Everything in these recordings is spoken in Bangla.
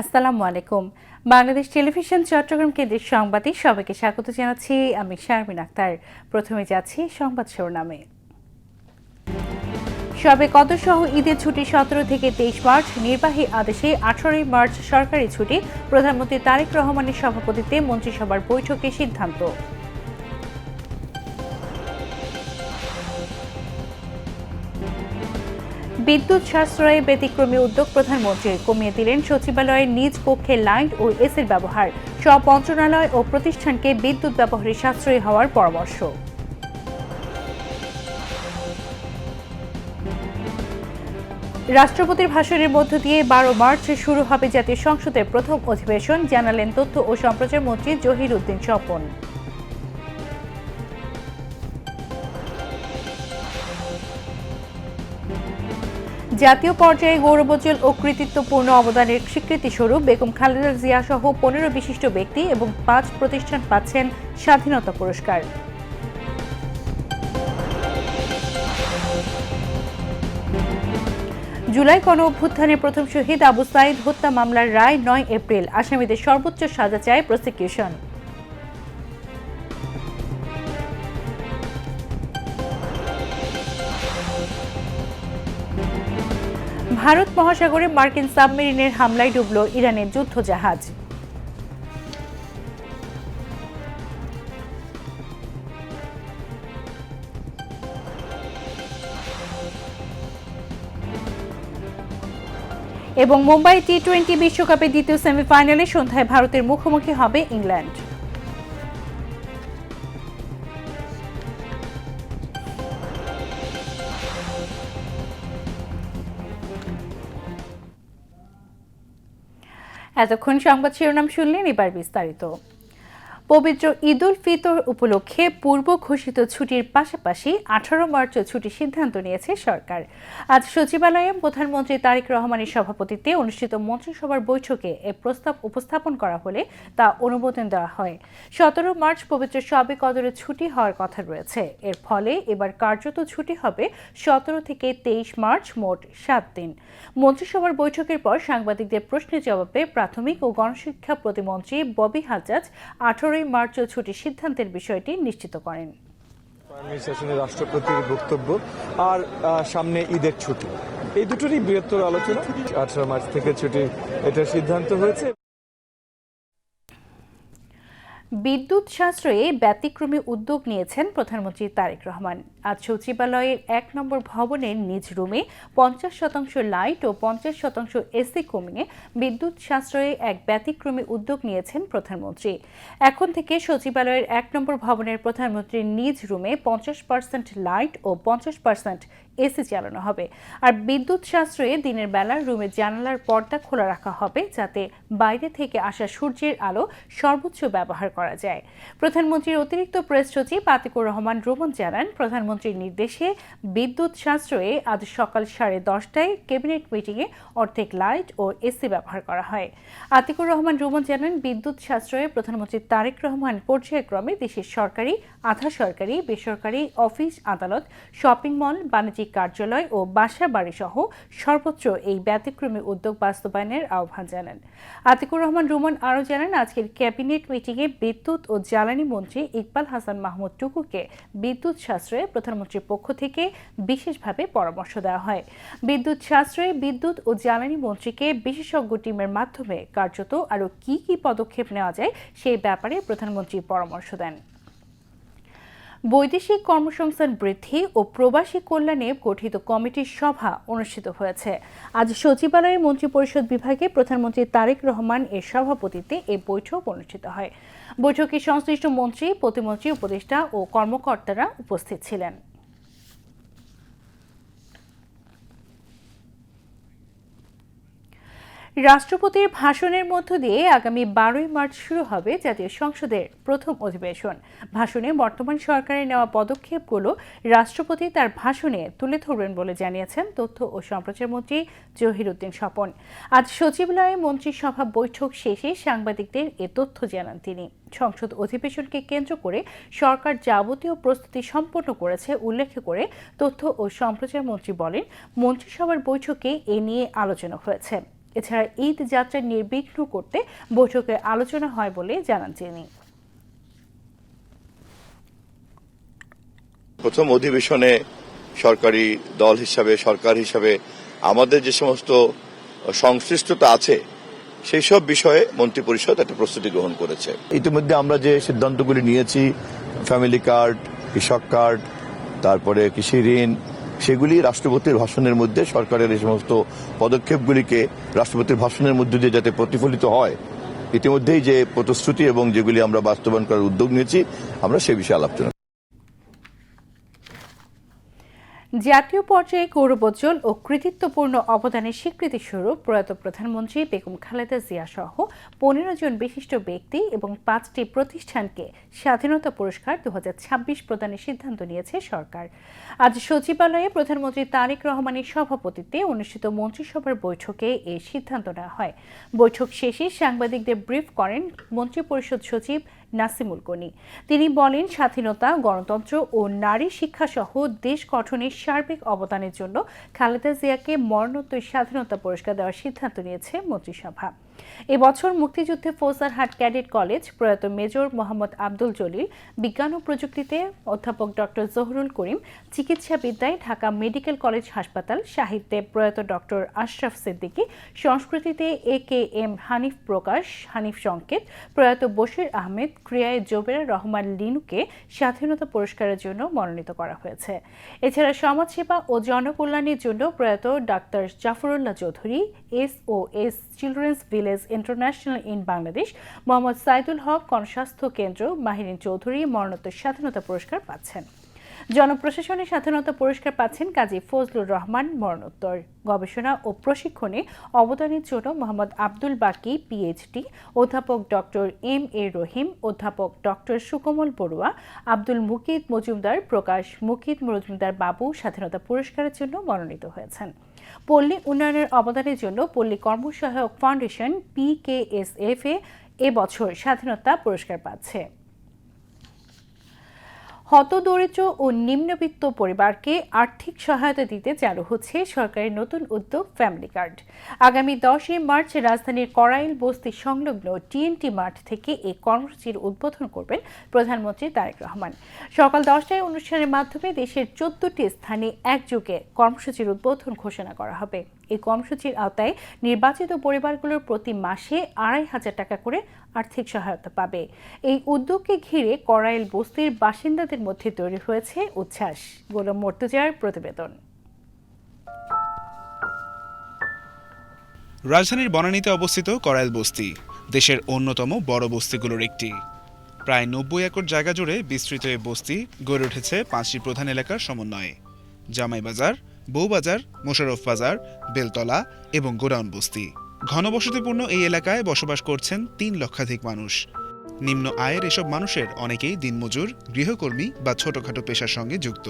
আসসালামু আলাইকুম। বাংলাদেশ টেলিভিশন চট্টগ্রাম কেন্দ্রের সংবাদে সবাইকে স্বাগত জানাচ্ছি। আমি শারমিন আক্তার। প্রথমে যাচ্ছি সংবাদ শিরোনামে। শবে কদর সহ ঈদের ছুটি 17 থেকে 23 মার্চ, নির্বাহী আদেশে 18 মার্চ সরকারি ছুটি। প্রধানমন্ত্রী তারেক রহমানের সভাপতিত্বে মন্ত্রিসভার বৈঠকে সিদ্ধান্ত। বিদ্যুৎ সাশ্রয়ে ব্যতিক্রমী উদ্যোগ প্রধানমন্ত্রীর, কমিয়ে দিলেন সচিবালয়ের নিজ কক্ষে লাইট ও এসির ব্যবহার। সব মন্ত্রণালয় ও প্রতিষ্ঠানকে বিদ্যুৎ ব্যবহারে সাশ্রয়ী হওয়ার পরামর্শ। রাষ্ট্রপতির ভাষণের মধ্য দিয়ে 12 মার্চ শুরু হবে জাতীয় সংসদের প্রথম অধিবেশন, জানালেন তথ্য ও সম্প্রচার মন্ত্রী জহির উদ্দিন স্বপন। জাতীয় পর্যায়ে গৌরবোজ্জ্বল ও কৃতিত্বপূর্ণ অবদানের স্বীকৃতিস্বরূপ বেগম খালেদা জিয়া সহ 15 বিশিষ্ট ব্যক্তি এবং 5 প্রতিষ্ঠান পাচ্ছেন স্বাধীনতা পুরস্কার। জুলাই গণ অভ্যুত্থানের প্রথম শহীদ আবু সাঈদ হত্যা মামলার রায় 9 এপ্রিল, আসামিদের সর্বোচ্চ সাজা চায় প্রসিকিউশন। ভারত মহাসাগরে মার্কিন সাবমেরিনের হামলায় ডুবল ইরানের যুদ্ধজাহাজ। এবং মুম্বাই টি-20 বিশ্বকাপের দ্বিতীয় সেমিফাইনালে সন্ধ্যায় ভারতের মুখোমুখি হবে ইংল্যান্ড। এতক্ষণ সংবাদ শিরোনাম শুনলেন, এবার বিস্তারিত। পবিত্র ঈদ উল ফিতর উপলক্ষে পূর্ব ঘোষিত ছুটির পাশাপাশি 18 মার্চও ছুটির সিদ্ধান্ত নিয়েছে সরকার। আজ সচিবালয়ে প্রধানমন্ত্রী তারেক রহমানের সভাপতিত্বে অনুষ্ঠিত মন্ত্রিসভার বৈঠকে এ প্রস্তাব উপস্থাপন করা হলে তা অনুমোদন দেওয়া হয়। 17 মার্চ পবিত্র শবে কদরের ছুটি হওয়ার কথা রয়েছে। এর ফলে এবার কার্যত ছুটি হবে 17 থেকে 23 মার্চ, মোট 7 দিন। মন্ত্রিসভার বৈঠকের পর সাংবাদিকদের প্রশ্নের জবাবে প্রাথমিক ও গণশিক্ষা প্রতিমন্ত্রী ববি হাজ্জাজ 18 মার্চ ছুটির সিদ্ধান্তের বিষয়টি নিশ্চিত করেন। রাষ্ট্রপতির বক্তব্য আর সামনে ঈদের ছুটি, এই দুটোরই বৃহত্তর আলোচনা। 18 মার্চ থেকে ছুটি, এটার সিদ্ধান্ত হয়েছে। বিদ্যুৎ সাশ্রয়ে ব্যতিক্রমী উদ্যোগ নিয়েছেন প্রধানমন্ত্রী তারেক রহমান। আজ সচিবালয়ের 1 নম্বর ভবনের নিজ রুমে 50% লাইট ও 50% এসি কমিয়ে বিদ্যুৎ সাশ্রয়ে এক ব্যতিক্রমী উদ্যোগ নিয়েছেন প্রধানমন্ত্রী। এখন থেকে সচিবালয়ের 1 নম্বর ভবনের প্রধানমন্ত্রীর নিজ রুমে 50% লাইট ও 50% এসি চালানো হবে। আর বিদ্যুৎ সাশ্রয়ে দিনের বেলা রুমের জানালার পর্দা খোলা রাখা হবে, যাতে বাইরে থেকে আসা সূর্যের আলো সর্বোচ্চ ব্যবহার করা যায়। প্রধানমন্ত্রীর অতিরিক্ত প্রেস সচিব আতিকুর রহমান রুমন জানান, প্রধানমন্ত্রীর নির্দেশে বিদ্যুৎ সাশ্রয়ে আজ সকাল 10:30টায় ক্যাবিনেট মিটিংয়ে অর্ধেক লাইট ও এসি ব্যবহার করা হয়। আতিকুর রহমান রুমন জানান, বিদ্যুৎ সাশ্রয়ে প্রধানমন্ত্রী তারেক রহমান পর্যায়ক্রমে দেশের সরকারি, আধা সরকারি, বেসরকারি অফিস, আদালত, শপিং মল, বাণিজ্যিক কার্যালয় ও বাসা বাড়ি সহ সর্বত্র এই ব্যতিক্রমী উদ্যোগ বাস্তবায়নের আহ্বান জানান। আতিকুর রহমান রুমন আরও জানান, আজকের ক্যাবিনেট মিটিংয়ে বিদ্যুৎ ও জ্বালানি মন্ত্রী ইকবাল হাসান মাহমুদ টুকুকে বিদ্যুৎ সাশ্রয়ে প্রধানমন্ত্রীর পক্ষ থেকে বিশেষভাবে পরামর্শ দেওয়া হয়। বিদ্যুৎ সাশ্রয়ে বিদ্যুৎ ও জ্বালানি মন্ত্রীকে বিশেষজ্ঞ টিমের মাধ্যমে কার্যত আরও কি কি পদক্ষেপ নেওয়া যায় সেই ব্যাপারে প্রধানমন্ত্রী পরামর্শ দেন। বৈদেশিক কর্মসংস্থান বৃদ্ধি ও প্রবাসী কল্যাণে গঠিত কমিটির সভা অনুষ্ঠিত হয়েছে। আজ সচিবালয়ে মন্ত্রিপরিষদ বিভাগে প্রধানমন্ত্রী তারেক রহমান এর সভাপতিত্বে এই বৈঠক অনুষ্ঠিত হয়। বৈঠকে সংশ্লিষ্ট মন্ত্রী, প্রতিমন্ত্রী, উপদেষ্টা ও কর্মকর্তারা উপস্থিত ছিলেন। রাষ্ট্রপতির ভাষণের মধ্য দিয়ে আগামী 12 মার্চ শুরু হবে জাতীয় সংসদের প্রথম অধিবেশন। ভাষণে বর্তমান সরকারের নেওয়া পদক্ষেপগুলো রাষ্ট্রপতি তার ভাষণে তুলে ধরবেন বলে জানিয়েছেন তথ্য ও সম্প্রচার মন্ত্রী জহির উদ্দিন স্বপন। আজ সচিবালয়ে মন্ত্রিসভা বৈঠক শেষে সাংবাদিকদের এ তথ্য জানান তিনি। সংসদ অধিবেশনকে কেন্দ্র করে সরকার যাবতীয় প্রস্তুতি সম্পন্ন করেছে উল্লেখ করে তথ্য ও সম্প্রচার মন্ত্রী বলেন, মন্ত্রিসভার বৈঠকে এ নিয়ে আলোচনা হয়েছে। এছাড়া ঈদ যাত্রা নির্বিঘ্ন করতে বৈঠকে আলোচনা হয় বলে জানান তিনি। প্রথম অধিবেশনে সরকারি দল হিসাবে, সরকার হিসাবে আমাদের যে সমস্ত সংশ্লিষ্টতা আছে সেই সব বিষয়ে মন্ত্রিপরিষদ একটা প্রস্তুতি গ্রহণ করেছে। ইতিমধ্যে আমরা যে সিদ্ধান্তগুলি নিয়েছি, ফ্যামিলি কার্ড, কৃষক কার্ড, তারপরে কৃষি ঋণ, সেগুলি রাষ্ট্রপতির ভাষণের মধ্যে সরকারের এই সমস্ত পদক্ষেপগুলিকে রাষ্ট্রপতির ভাষণের মধ্যে দিয়ে যাতে প্রতিফলিত হয়, ইতিমধ্যেই যে প্রতিশ্রুতি এবং যেগুলি আমরা বাস্তবায়ন করার উদ্যোগ নিয়েছি, আমরা সে বিষয়ে আলোচনা। জাতীয় পর্যায়ে গৌরবোজ্জ্বল ও কৃতিত্বপূর্ণ অবদানের স্বীকৃতিস্বরূপ প্রয়াত প্রধানমন্ত্রী বেগম খালেদা জিয়া সহ 15 জন বিশিষ্ট ব্যক্তি এবং 5টি প্রতিষ্ঠানকে স্বাধীনতা পুরস্কার 2026 প্রদানের সিদ্ধান্ত নিয়েছে সরকার। আজ সচিবালয়ে প্রধানমন্ত্রী তারেক রহমানের সভাপতিত্বে অনুষ্ঠিত মন্ত্রিসভার বৈঠকে এই সিদ্ধান্ত নেওয়া হয়। বৈঠক শেষে সাংবাদিকদের ব্রিফ করেন মন্ত্রিপরিষদ সচিব নাসিমুল গনি। তিনি বলেন, স্বাধীনতা, গণতন্ত্র ও নারী শিক্ষা সহ দেশ গঠনের সার্বিক অবদানের জন্য খালেদা জিয়াকে মরণোত্তর স্বাধীনতা পুরস্কার দেওয়ার সিদ্ধান্ত নিয়েছে মন্ত্রিসভা। এবছর মুক্তিযুদ্ধে ফৌজদারহাট ক্যাডেট কলেজ, প্রয়াত মেজর মোহাম্মদ আব্দুল জলিল, বিজ্ঞান ও প্রযুক্তিতে অধ্যাপক ডক্টর জহুরুল করিম, চিকিৎসাবিদ্যায় ঢাকা মেডিকেল কলেজ হাসপাতাল, সাহিত্যে প্রয়াত ডক্টর আশরাফ সিদ্দিকী, সংস্কৃতিতে AKM হানিফ প্রকাশ, হানিফ সংকেত, প্রয়াত বশির আহমেদ, ক্রীড়ায় জোবেরা রহমান লিনুকে স্বাধীনতা পুরস্কারের জন্য মনোনীত করা হয়েছে। এছাড়া সমাজসেবা ও জনকল্যাণের জন্য প্রয়াত doctor Zafrullah Chowdhury, SOS children's village international in Bangladesh, Mohammad Saidul Haque Gonoshasthaya Kendra, মাহিরিন Chowdhury মরণোত্তর স্বাধীনতা পুরস্কার পাচ্ছেন। জনপ্রশাসনের স্বাধীনতা পুরস্কার পাচ্ছেন কাজী ফজলুর রহমান মরণোত্তর। গবেষণা ও প্রশিক্ষণে অবদানের জন্য মোহাম্মদ আব্দুল বাকি PhD, অধ্যাপক ডক্টর MA রহিম, অধ্যাপক ডক্টর সুকমল বড়ুয়া, আব্দুল মুকিদ মজুমদার, প্রকাশ মুকিদ মজুমদার বাবু স্বাধীনতা পুরস্কারের জন্য মনোনীত হয়েছেন। পল্লী উন্নয়নের অবদানের জন্য পল্লী কর্মসহায়ক ফাউন্ডেশন PKSF এবছর স্বাধীনতা পুরস্কার পাচ্ছে। হতদরিদ্র ও নিম্নবিত্ত পরিবারকে আর্থিক সহায়তা দিতে চালু হচ্ছে সরকারের নতুন উদ্যোগ ফ্যামিলি কার্ড। আগামী 10 মার্চ রাজধানীর করাইল বস্তি সংলগ্ন TNT মাঠ থেকে এই কর্মসূচির উদ্বোধন করবেন প্রধানমন্ত্রী তারেক রহমান। সকাল 10টায় অনুষ্ঠানের মাধ্যমে দেশের 14টি স্থানে একযোগে কর্মসূচির উদ্বোধন ঘোষণা করা হবে। এই কর্মসূচির আওতায় নির্বাচিত পরিবারগুলোর প্রতি মাসে 2,500 টাকা করে আর্থিক সহায়তা পাবে। এই উদ্যোগকে ঘিরে করাইল বস্তির বাসিন্দাদের মধ্যে তৈরি হয়েছে উচ্ছ্বাস। গোলাম মর্তুজার প্রতিবেদন। রাজধানীর বনানীতে অবস্থিত করাইল বস্তি দেশের অন্যতম বড় বস্তিগুলোর একটি। প্রায় 90 একর জায়গা জুড়ে বিস্তৃত এই বস্তি গড়ে উঠেছে 5টি প্রধান এলাকার সমন্বয়ে: জামাই বাজার, বউবাজার, মোশাররফ বাজার, বেলতলা এবং গোডাউন বস্তি। ঘনবসতিপূর্ণ এই এলাকায় বসবাস করছেন 3 লক্ষাধিক মানুষ। নিম্ন আয়ের এসব মানুষের অনেকেই দিনমজুর, গৃহকর্মী বা ছোটখাটো পেশার সঙ্গে যুক্ত।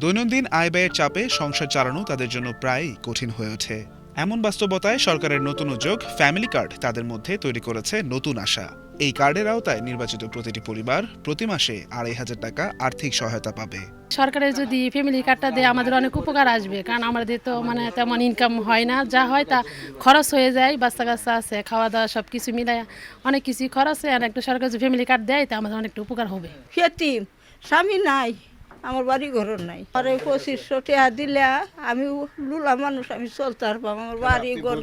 দৈনন্দিন আয় ব্যয়ের চাপে সংসার চালানো তাদের জন্য প্রায়ই কঠিন হয়ে ওঠে। এমন বাস্তবতায় সরকারের নতুন উদ্যোগ ফ্যামিলি কার্ড তাদের মধ্যে তৈরি করেছে নতুন আশা। এই কার্ডের আওতায় নির্বাচিত প্রতিটি পরিবার প্রতি মাসে 2,500 টাকা আর্থিক সহায়তা পাবে। সরকারের যদি ফ্যামিলি কার্ডটা দেয় আমাদের অনেক উপকার আসবে, কারণ আমাদের তো তেমন ইনকাম হয় না, যা হয় তা খরচ হয়ে যায়। বাচ্চা কাচ্চা আছে, খাওয়া দাওয়া সব কিছু মিলায় অনেক কিছু খরচ হয়। আর একটা সরকার যদি ফ্যামিলি কার্ড দেয় তা আমাদের অনেকটা উপকার হবে। খেতিম স্বামী নাই, আমার বাড়ি ঘর নাই, আর 2500 টাকা দিলে আমি লুলা মানুষ, আমি চলতে পারবো। আমার বাড়ি ঘর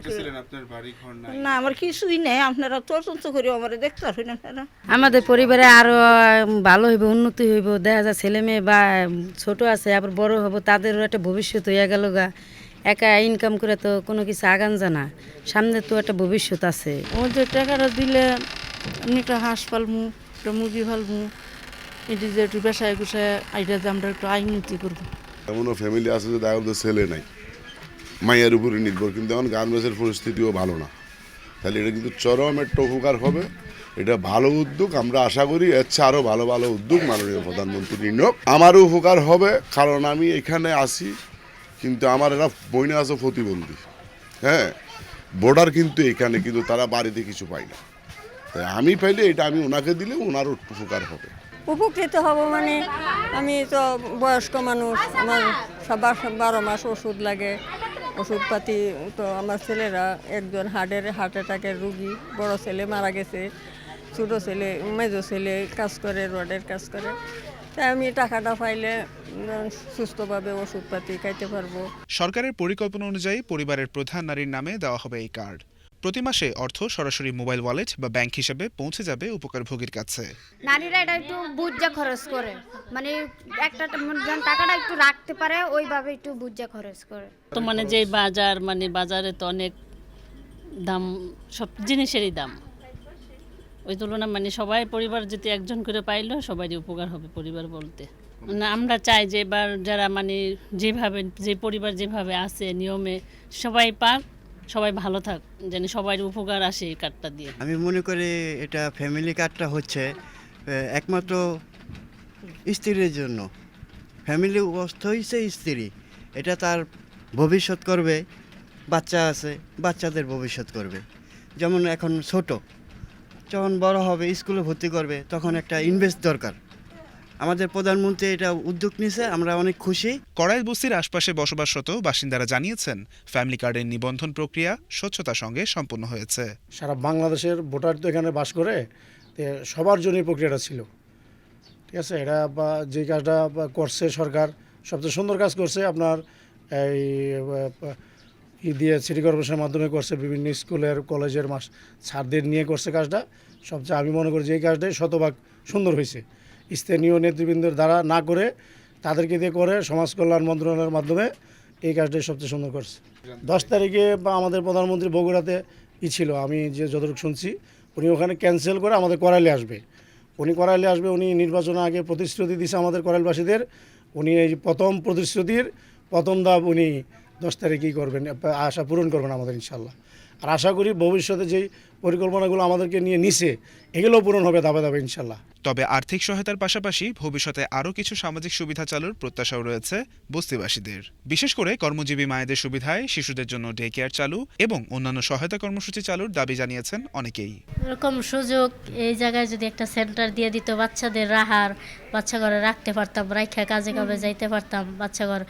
না, আমার কিছুই নেই। আপনারা তদন্ত করে আমার দেখতে পারবেন। আপনারা আমাদের পরিবারে আরো ভালো হইব, উন্নতি হইব। দেখা যায় ছেলে মেয়ে বা ছোট আছে আবার বড় হব, তাদেরও একটা ভবিষ্যৎ হইয়া গেল গা। একা ইনকাম করে তো কোনো কিছু আগান জানা, সামনে তো একটা ভবিষ্যৎ আছে। ওদের টাকাটা দিলে আমি একটা হাঁস পালমু, একটা মুরগি পালমু, এটি যে একটু বেসায় গুছায় এটা যে আমরা একটু আয় উন্নতি করবো। এমনও ফ্যামিলি আছে যে দেখা ছেলে নাই, মায়ের উপরে নির্ভর, কিন্তু এখন গার্মেন্টসের পরিস্থিতিও ভালো না। তাহলে এটা কিন্তু চরম একটা উপকার হবে। এটা ভালো উদ্যোগ, আমরা আশা করি এর চেয়ে আরও ভালো ভালো উদ্যোগ মাননীয় প্রধানমন্ত্রী নিয়োগ। আমারও উপকার হবে, কারণ আমি এখানে আসি কিন্তু আমার এরা বইনে আছে প্রতিবন্ধী। হ্যাঁ, বর্ডার কিন্তু এখানে, কিন্তু তারা বাড়িতে কিছু পায় না। তাই আমি পাইলে এটা আমি ওনাকে দিলে ওনারও উপকার হবে। উপকৃত হব মানে আমি তো বয়স্ক মানুষ, আমার 12 মাস ওষুধ লাগে, ওষুধপাতি তো আমার ছেলেরা একজন হার্ট অ্যাটাকের রুগী, বড় ছেলে মারা গেছে, ছোটো ছেলে মেজো ছেলে কাজ করে, রোডের কাজ করে। তাই আমি টাকাটা পাইলে সুস্থভাবে ওষুধপাতি খাইতে পারবো। সরকারের পরিকল্পনা অনুযায়ী পরিবারের প্রধান নারীর নামে দেওয়া হবে এই কার্ড। প্রতি মাসে অর্থ সরাসরি মোবাইল ওয়ালেট বা ব্যাংক হিসেবে পৌঁছে যাবে উপকারভোগীর কাছে। নারীরা এটা একটু বুঝা খরচ করে, মানে একটা টাকাটা একটু রাখতে পারে, ওইভাবে একটু বুঝা খরচ করে। তো মানে যে বাজার, মানে বাজারে তো অনেক দাম, সব জিনিসেরই দাম। ওই তুলনা মানে সবাই পরিবার যদি একজন করে পাইলো সবারই উপকার হবে পরিবার বলতে। মানে আমরা চাই যে এবার যারা মানে যেভাবে যে পরিবার যেভাবে আছে নিয়মে সবাই পাক, সবাই ভালো থাক, যেন সবাই উপকার আসে এই কার্ডটা দিয়ে। আমি মনে করি এটা ফ্যামিলি কার্ডটা হচ্ছে একমাত্র স্ত্রীর জন্য। ফ্যামিলি অর্থ হচ্ছে স্ত্রী, এটা তার ভবিষ্যৎ করবে, বাচ্চা আছে বাচ্চাদের ভবিষ্যৎ করবে। যেমন এখন ছোট, যখন বড় হবে স্কুলে ভর্তি করবে তখন একটা ইনভেস্ট দরকার। আমাদের প্রধানমন্ত্রী এটা উদ্যোগ নিয়েছে, আমরা অনেক খুশি। কড়াইল বস্তির আশপাশে বসবাসরত বাসিন্দারা জানিয়েছেন ফ্যামিলি কার্ডের নিবন্ধন প্রক্রিয়া স্বচ্ছতার সঙ্গে সম্পন্ন হয়েছে। সারা বাংলাদেশের ভোটার তো এখানে বাস করে, সবার জন্য এই প্রক্রিয়াটা ছিল। ঠিক আছে, এটা বা যে কাজটা করছে সরকার সবচেয়ে সুন্দর কাজ করছে। আপনার এই দিয়ে সিটি কর্পোরেশনের মাধ্যমে করছে, বিভিন্ন স্কুলের কলেজের ছাত্রদের নিয়ে করছে কাজটা। সবচেয়ে আমি মনে করি যে এই কাজটাই শতভাগ সুন্দর হয়েছে। স্থানীয় নেতৃবৃন্দের দ্বারা না করে তাদেরকে দিয়ে করে সমাজ কল্যাণ মন্ত্রণালয়ের মাধ্যমে এই কাজটাই সবচেয়ে সুন্দর করছে। 10 তারিখে বা আমাদের প্রধানমন্ত্রী বগুড়াতে ছিল, আমি যে যতটুকু শুনছি উনি ওখানে ক্যান্সেল করে আমাদের করাইলে আসবে। উনি নির্বাচনের আগে প্রতিশ্রুতি দিয়েছে আমাদের করাইলবাসীদের। উনি এই প্রথম প্রতিশ্রুতির প্রথম ধাপ উনি 10 তারিখেই করবেন, আশা পূরণ করবেন আমাদের ইনশাল্লাহ। আর আশা করি ভবিষ্যতে যেই পরিকল্পনাগুলো আমাদেরকে নিয়ে নিছে এগুলোও পূরণ হবে ধাপে ধাপে ইনশাল্লাহ। তবে আর্থিক সহায়তার পাশাপাশি ভবিষ্যতে আরও কিছু সামাজিক সুবিধা চালুর প্রত্যাশাও রয়েছে বস্তিবাসীদের। বিশেষ করে কর্মজীবী মায়েদের সুবিধায় শিশুদের জন্য ডে কেয়ার চালু এবং অন্যান্য সহায়তা কর্মসূচি চালুর দাবি জানিয়েছেন অনেকেই। এরকম সুযোগ এই জায়গায় যদি একটা সেন্টার দিয়ে দিত, বাচ্চাদের বাচ্চা ঘরে রাখতে পারতাম, রাইখা কাজে কামে যাইতে পারতাম। বাচ্চা ঘর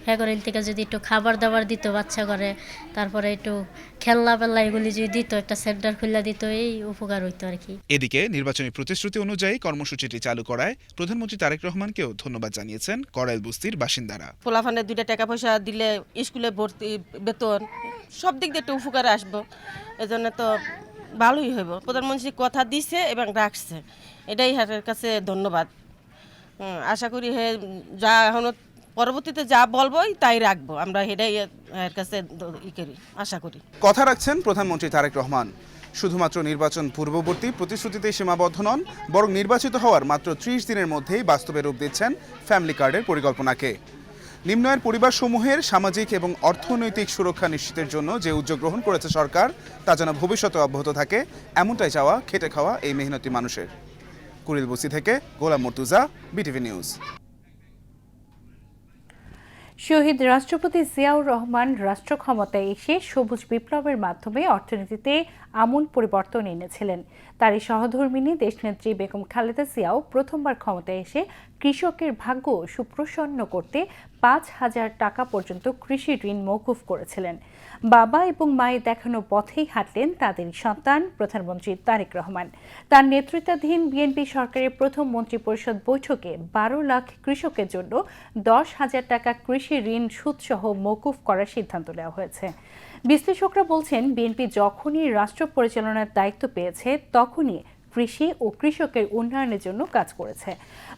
হেগরেল থেকে যদি একটু খাবার দাবার দিত বাচ্চা ঘরে, তারপরে একটু খেলনা পেল্লা এগুলি যদি দিত, একটা সেন্টার খুলে দিত, এই উপকার হইতো আর কি। এদিকে নির্বাচনী প্রতিশ্রুতি অনুযায়ী কর্মসূচিটি চালু করায় প্রধানমন্ত্রী তারেক রহমানকেও ধন্যবাদ জানিয়েছেন কড়াইল বস্তির বাসিন্দারা। পোলাফানে 2টা টাকা পয়সা দিলে স্কুলে ভর্তি, বেতন সব দিক দিয়ে একটু উপকারে আসবো, এজন্য তো ভালোই হইব। প্রধানমন্ত্রী কথা দিছে এবং রাখছে, এটাই হাতের কাছে ধন্যবাদ। আশা করি যা এখন পরবর্তীতে যা বলবোই তাই রাখবো, আমরা এটাই এর কাছে আশা করি। কথা রাখছেন প্রধানমন্ত্রী তারেক রহমান। শুধুমাত্র নির্বাচন পূর্ববর্তী প্রতিশ্রুতিতে সীমাবদ্ধ নন, বরং নির্বাচিত হওয়ার মাত্র 30 দিনের মধ্যেই বাস্তবে রূপ দিচ্ছেন ফ্যামিলি কার্ডের পরিকল্পনাকে। নিম্ন আয়ের পরিবারসমূহের সামাজিক এবং অর্থনৈতিক সুরক্ষা নিশ্চিতের জন্য যে উদ্যোগ গ্রহণ করেছে সরকার, তা যেন ভবিষ্যতে অব্যাহত থাকে, এমনটাই চাওয়া খেটে খাওয়া এই মেহনতি মানুষের। কুড়িল বস্তি থেকে গোলাম মুর্তুজা, বিটিভি নিউজ। শহীদ রাষ্ট্রপতি জিয়াউর রহমান রাষ্ট্র ক্ষমতায় এসে সবুজ বিপ্লবের মাধ্যমে অর্থনীতিতে আমূল পরিবর্তন এনেছিলেন। তারই সহধর্মিণী দেশনেত্রী বেগম খালেদা জিয়াও প্রথমবার ক্ষমতায় এসে কৃষকের ভাগ্য সুপ্রসন্ন করতে 5,000 টাকা পর্যন্ত কৃষি ঋণ মওকুফ করেছিলেন। বাবা এবং মায়ের দেখানো পথেই হাঁটলেন তাদের সন্তান প্রধানমন্ত্রী তারেক রহমান। তার নেতৃত্বাধীন বিএনপি সরকারের প্রথম মন্ত্রিপরিষদ বৈঠকে 12 লাখ কৃষকের জন্য 10,000 টাকা কৃষি ঋণ সুদসহ মওকুফ করার সিদ্ধান্ত নেওয়া হয়েছে। বিশ্লেষকরা বলছেন, বিএনপি যখনই রাষ্ট্র পরিচালনার দায়িত্ব পেয়েছে তখনই কৃষি ও কৃষকের উন্নয়নের জন্য কাজ করেছে।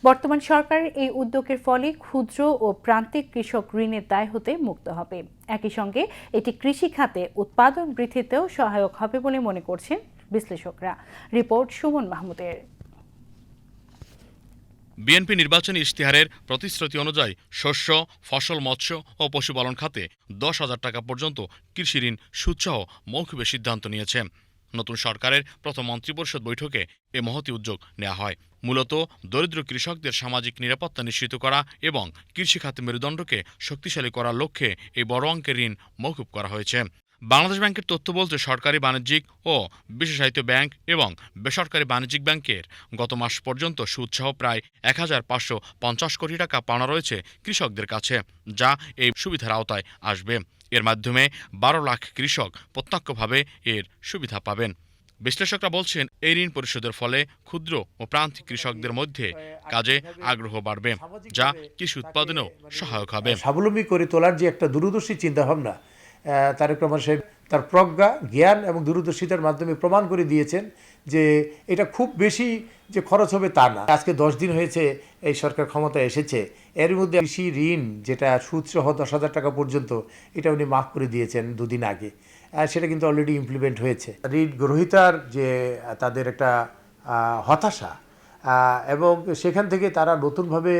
বর্তমান সরকারের এই উদ্যোগের ফলে ক্ষুদ্র ও প্রান্তিক কৃষক ঋণের দায় হতে মুক্ত হবে। একই সঙ্গে এটি কৃষি খাতে উৎপাদন বৃদ্ধিতেও সহায়ক হবে বলে মনে করছেন বিশ্লেষকরা। রিপোর্ট সুমন মাহমুদের। বিএনপি নির্বাচনী ইশতেহারের প্রতিশ্রুতি অনুযায়ী শস্য, ফসল, মৎস্য ও পশুপালন খাতে 10,000 টাকা পর্যন্ত কৃষি ঋণ সুদসহ মওকুফের সিদ্ধান্ত নিয়েছে। নতুন সরকারের প্রথম মন্ত্রিপরিষদ বৈঠকে এ মহতী উদ্যোগ নেওয়া হয়। মূলত দরিদ্র কৃষকদের সামাজিক নিরাপত্তা নিশ্চিত করা এবং কৃষিখাতে মেরুদণ্ডকে শক্তিশালী করার লক্ষ্যে এই বড় অঙ্কের ঋণ মওকুফ করা হয়েছে। বাংলাদেশ ব্যাংকের তথ্য বলছে, সরকারি বাণিজ্যিক ও বিশেষায়িত ব্যাংক এবং বেসরকারি বাণিজ্যিক ব্যাংকের গত মাস পর্যন্ত সুদসহ প্রায় 1,550 কোটি টাকা পাওনা রয়েছে কৃষকদের কাছে, যা এই সুবিধার আওতায় আসবে। এর মাধ্যমে 12 লাখ কৃষক প্রত্যক্ষভাবে এর সুবিধা পাবেন। বিশ্লেষকরা বলছেন, এই ঋণ পরিশোধের ফলে ক্ষুদ্র ও প্রান্তিক কৃষকদের মধ্যে কাজে আগ্রহ বাড়বে, যা কৃষি উৎপাদনেও সহায়ক হবে। স্বাবলম্বী করে তোলার যে একটা দূরদর্শী চিন্তাভাবনা, তারেক রহমান সাহেব তার প্রজ্ঞা, জ্ঞান এবং দূরদর্শিতার মাধ্যমে প্রমাণ করে দিয়েছেন যে এটা খুব বেশি যে খরচ হবে তা না। আজকে 10 দিন হয়েছে এই সরকার ক্ষমতায় এসেছে, এর মধ্যে কৃষি ঋণ যেটা সুদসহ 10,000 টাকা পর্যন্ত, এটা উনি মাফ করে দিয়েছেন 2 দিন আগে। সেটা কিন্তু অলরেডি ইমপ্লিমেন্ট হয়েছে। ঋণ গ্রহীতার যে তাদের একটা হতাশা এবং সেখান থেকে তারা নতুনভাবে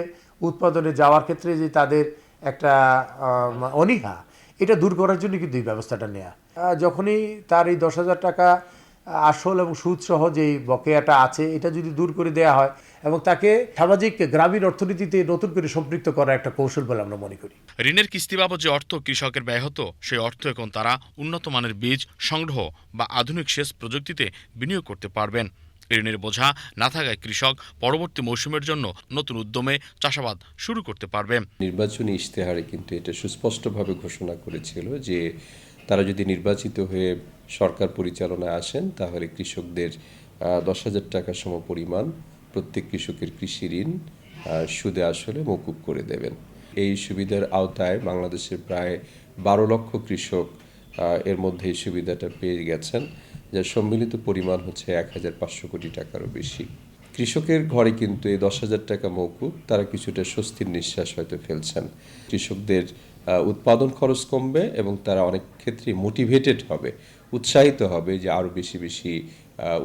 উৎপাদনে যাওয়ার ক্ষেত্রে যে তাদের একটা অনীহা, এটা দূর করার জন্য কিন্তু এই ব্যবস্থাটা নেওয়া। যখনই তার এই 10,000 টাকা আসল এবং সুদসহ যেই বকেয়াটা আছে, এটা যদি দূর করে দেওয়া হয় এবং তাকে সামাজিক গ্রামীণ অর্থনীতিতে নতুন করে সম্পৃক্ত করার একটা কৌশল বলে আমরা মনে করি। ঋণের কিস্তি বাবদ যে অর্থ কৃষকের ব্যয় হতো, সেই অর্থ এখন তারা উন্নত মানের বীজ সংগ্রহ বা আধুনিক সেচ প্রযুক্তিতে বিনিয়োগ করতে পারবেন। ঋণের বোঝা না থাকায় কৃষক পরবর্তী মৌসুমের জন্য নতুন উদ্যমে চাষাবাদ শুরু করতে পারবে। নির্বাচনী ইশতেহারে কিন্তু এটা সুস্পষ্টভাবে ঘোষণা করেছিল যে তারা যদি নির্বাচিত হয়ে সরকার পরিচালনায় আসেন, তাহলে কৃষকদের 10,000 টাকা সম পরিমাণ প্রত্যেক কৃষকের কৃষি ঋণ সুদে আসলে মকুব করে দেবেন। এই সুবিধার আওতায় বাংলাদেশের প্রায় 12 লক্ষ কৃষক এর মধ্যে এই সুবিধাটা পেয়ে গেছেন, যার সম্মিলিত পরিমাণ হচ্ছে 1,500 কোটি টাকারও বেশি। কৃষকের ঘরে কিন্তু এই 10,000 টাকা মৌকুব, তারা কিছুটা স্বস্তির নিঃশ্বাস হয়তো ফেলছেন। কৃষকদের উৎপাদন খরচ কমবে এবং তারা অনেক ক্ষেত্রে মোটিভেটেড হবে, উৎসাহিত হবে যে আরও বেশি বেশি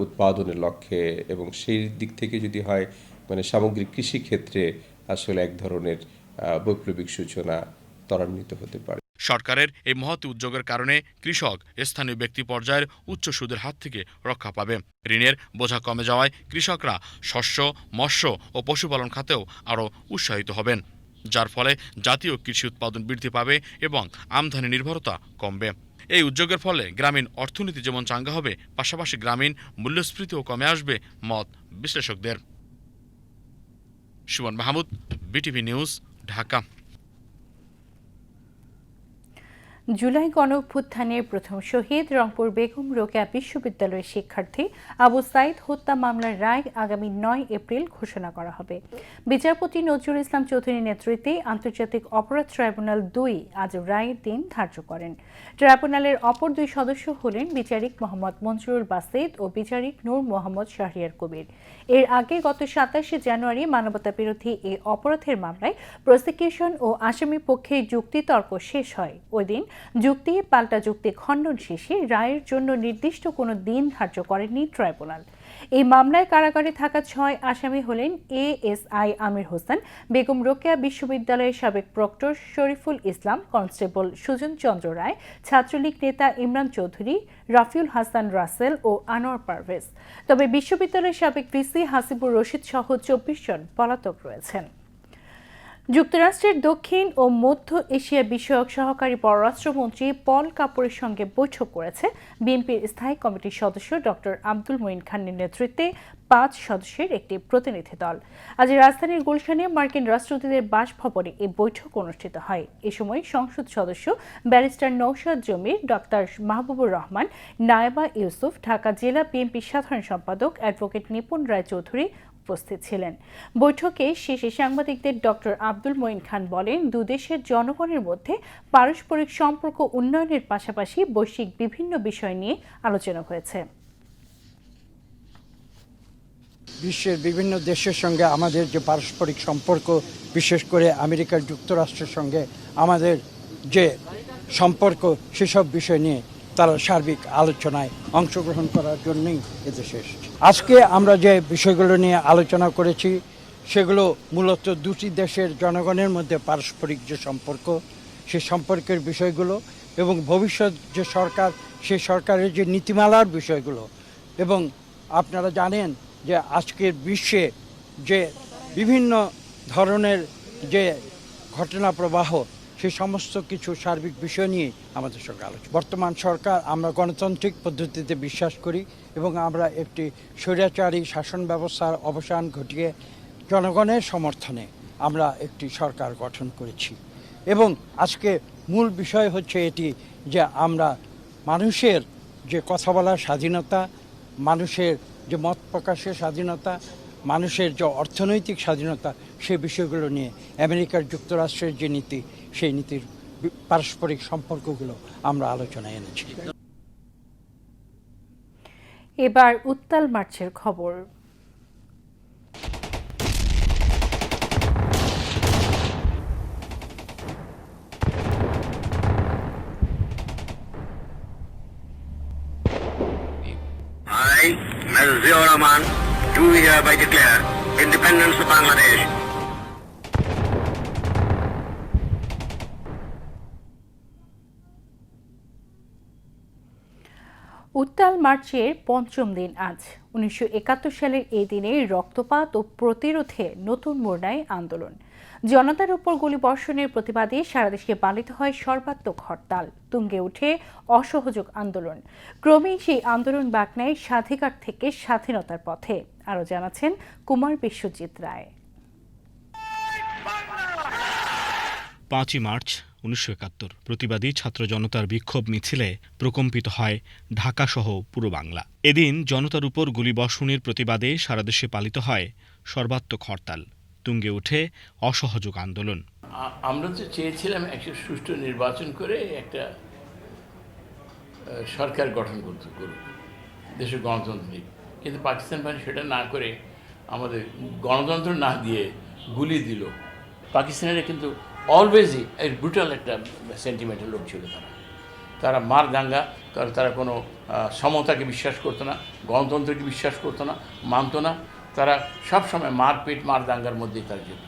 উৎপাদনের লক্ষ্যে, এবং সেই দিক থেকে যদি হয় মানে সামগ্রিক কৃষি ক্ষেত্রে আসলে এক ধরনের বৈপ্লবিক সূচনা ত্বরান্বিত হতে পারে। সরকারের এই মহৎ উদ্যোগের কারণে কৃষক স্থানীয় ব্যক্তি পর্যায়ের উচ্চ সুদের হাত থেকে রক্ষা পাবে। ঋণের বোঝা কমে যাওয়ায় কৃষকরা শস্য, মৎস্য ও পশুপালন খাতেও আরও উৎসাহিত হবেন, যার ফলে জাতীয় কৃষি উৎপাদন বৃদ্ধি পাবে এবং আমদানি নির্ভরতা কমবে। এই উদ্যোগের ফলে গ্রামীণ অর্থনীতি যেমন চাঙ্গা হবে, পাশাপাশি গ্রামীণ মূল্যস্ফীতিও কমে আসবে মত বিশ্লেষকদের। Suman Mahmud, BTV news, Dhaka. জুলাই গণঅভ্যুত্থানের প্রথম শহীদ রংপুর বেগম রোকেয়া বিশ্ববিদ্যালয়ের শিক্ষার্থী আবু সাইদ হত্যা মামলার রায় আগামী 9 এপ্রিল ঘোষণা করা হবে। বিচারপতি নজরুল ইসলাম চৌধুরীর নেতৃত্বে আন্তর্জাতিক অপরাধ ট্রাইব্যুনাল 2 আজ রায়ের দিন ধার্য করেন। ট্রাইব্যুনালের অপর 2 সদস্য হলেন বিচারিক মোহাম্মদ মঞ্জুরুল বাসিত ও বিচারিক নূর মোহাম্মদ শাহরিয়ার কবির। এর আগে গত 27 জানুয়ারি মানবতা বিরোধী এই অপরাধের মামলায় প্রসিকিউশন ও আসামি পক্ষের যুক্তিতর্ক শেষ হয়। ওই দিন যুক্তি পাল্টা যুক্তি খণ্ডন শেষে রায়ের জন্য নির্দিষ্ট কোনো দিন ধার্য করেননি ট্রাইব্যুনাল। এই মামলায় কারাগারে থাকা 6 আসামি হলেন এএসআই আমির হোসেন, বেগম রোকেয়া বিশ্ববিদ্যালয়ের সাবেক প্রক্টর শরীফুল ইসলাম, কনস্টেবল সুজন চন্দ্র রায়, ছাত্রলীগ নেতা ইমরান চৌধুরী, রাফিউল হাসান রাসেল ও আনোয়ার পারভেজ। তবে বিশ্ববিদ্যালয়ের সাবেক ভিসি হাসিবুর রশিদ সহ 24 জন পলাতক রয়েছেন। যুক্তরাষ্ট্রের দক্ষিণ ও মধ্য এশিয়া বিষয়ক সহকারী পররাষ্ট্রমন্ত্রী পল কাপুরের সঙ্গে বৈঠক করেছে বিএনপির স্থায়ী কমিটির সদস্য ডক্টর আব্দুল মঈন খানের নেতৃত্বে 5 সদস্যের একটি প্রতিনিধি দল। আজ রাজধানীর গুলশানে মার্কিন রাষ্ট্রদূতের বাসভবনে এই বৈঠক অনুষ্ঠিত হয়। এ সময় সংসদ সদস্য ব্যারিস্টার নওশাদ জমির, ডক্টর মাহবুবুর রহমান, নায়েবা ইউসুফ, ঢাকা জেলা বিএনপির সাধারণ সম্পাদক অ্যাডভোকেট নিপুণ রায় চৌধুরী উপস্থিত ছিলেন। বৈঠকে শেষে সাংবাদিকদের ডক্টর আব্দুল মঈন খান বলেন, দুদেশের জনগণের মধ্যে পারস্পরিক সম্পর্ক উন্নয়নের পাশাপাশি বৈশ্বিক বিভিন্ন বিষয় নিয়ে আলোচনা হয়েছে। বিশ্বের বিভিন্ন দেশের সঙ্গে আমাদের যে পারস্পরিক সম্পর্ক, বিশেষ করে আমেরিকা যুক্তরাষ্ট্রের সঙ্গে আমাদের যে সম্পর্ক, সেসব বিষয় নিয়ে তারা সার্বিক আলোচনায় অংশগ্রহণ করার জন্যই এদেশে এসেছে। আজকে আমরা যে বিষয়গুলো নিয়ে আলোচনা করেছি সেগুলো মূলত দুটি দেশের জনগণের মধ্যে পারস্পরিক যে সম্পর্ক, সে সম্পর্কের বিষয়গুলো এবং ভবিষ্যৎ যে সরকার, সেই সরকারের যে নীতিমালার বিষয়গুলো। এবং আপনারা জানেন যে আজকের বিশ্বে যে বিভিন্ন ধরনের যে ঘটনা প্রবাহ, সেই সমস্ত কিছু সার্বিক বিষয় নিয়ে আমাদের সঙ্গে আলোচনা। বর্তমান সরকার, আমরা গণতান্ত্রিক পদ্ধতিতে বিশ্বাস করি এবং আমরা একটি স্বৈরাচারী শাসন ব্যবস্থার অবসান ঘটিয়ে জনগণের সমর্থনে আমরা একটি সরকার গঠন করেছি। এবং আজকে মূল বিষয় হচ্ছে এটি যে আমরা মানুষের যে কথা বলার স্বাধীনতা, মানুষের যে মত প্রকাশের স্বাধীনতা, মানুষের যে অর্থনৈতিক স্বাধীনতা, সে বিষয়গুলো নিয়ে আমেরিকার যুক্তরাষ্ট্রের যে নীতি, সেই নীতির পারস্পরিক সম্পর্কগুলো আমরা আলোচনায় এনেছি। এবার উত্তাল মার্চের খবর। I, Mr. Ziaur Rahman, do hereby declare independence of Bangladesh. উত্তাল মার্চের পঞ্চম দিন আজ। 1971 সালের এই দিনে রক্তপাত ও প্রতিরোধে নতুন মোড় নেয় আন্দোলন। জনতার উপর গুলিবর্ষণের প্রতিবাদে সারা দেশে পালিত হয় সর্বাত্মক হরতাল, তুঙ্গে ওঠে অসহযোগ আন্দোলন। ক্রমেই সেই আন্দোলন বাঁক নেয় স্বাধিকার থেকে স্বাধীনতার পথে। আরও জানাচ্ছেন কুমার বিশ্বজিৎ রায়। 5ই মার্চ 1971 প্রতিবাদী ছাত্র জনতার বিক্ষোভ মিছিলে প্রকম্পিত হয় ঢাকাসহ পুরো বাংলা। এদিন জনতার উপর গুলিবর্ষণের প্রতিবাদে সারা দেশে পালিত হয় সর্বাত্মক হরতাল, তুঙ্গে ওঠে অসহযোগ আন্দোলন। আমরা তো চেয়েছিলাম একটা সুষ্ঠু নির্বাচন করে একটা সরকার গঠন করতে করুক দেশের গণতান্ত্রিক, কিন্তু পাকিস্তান বাহিনী সেটা না করে আমাদের গণতন্ত্র না দিয়ে গুলি দিল। পাকিস্তানিরা কিন্তু অলওয়েজই এর ব্রুটাল একটা সেন্টিমেন্টের লোক ছিল। তারা মার দাঙ্গা, কারণ তারা কোনো সমতাকে বিশ্বাস করতো না, গণতন্ত্রকে বিশ্বাস করতো না, মানতো না। তারা সবসময় মারপিট মার দাঙ্গার মধ্যেই তার যেত।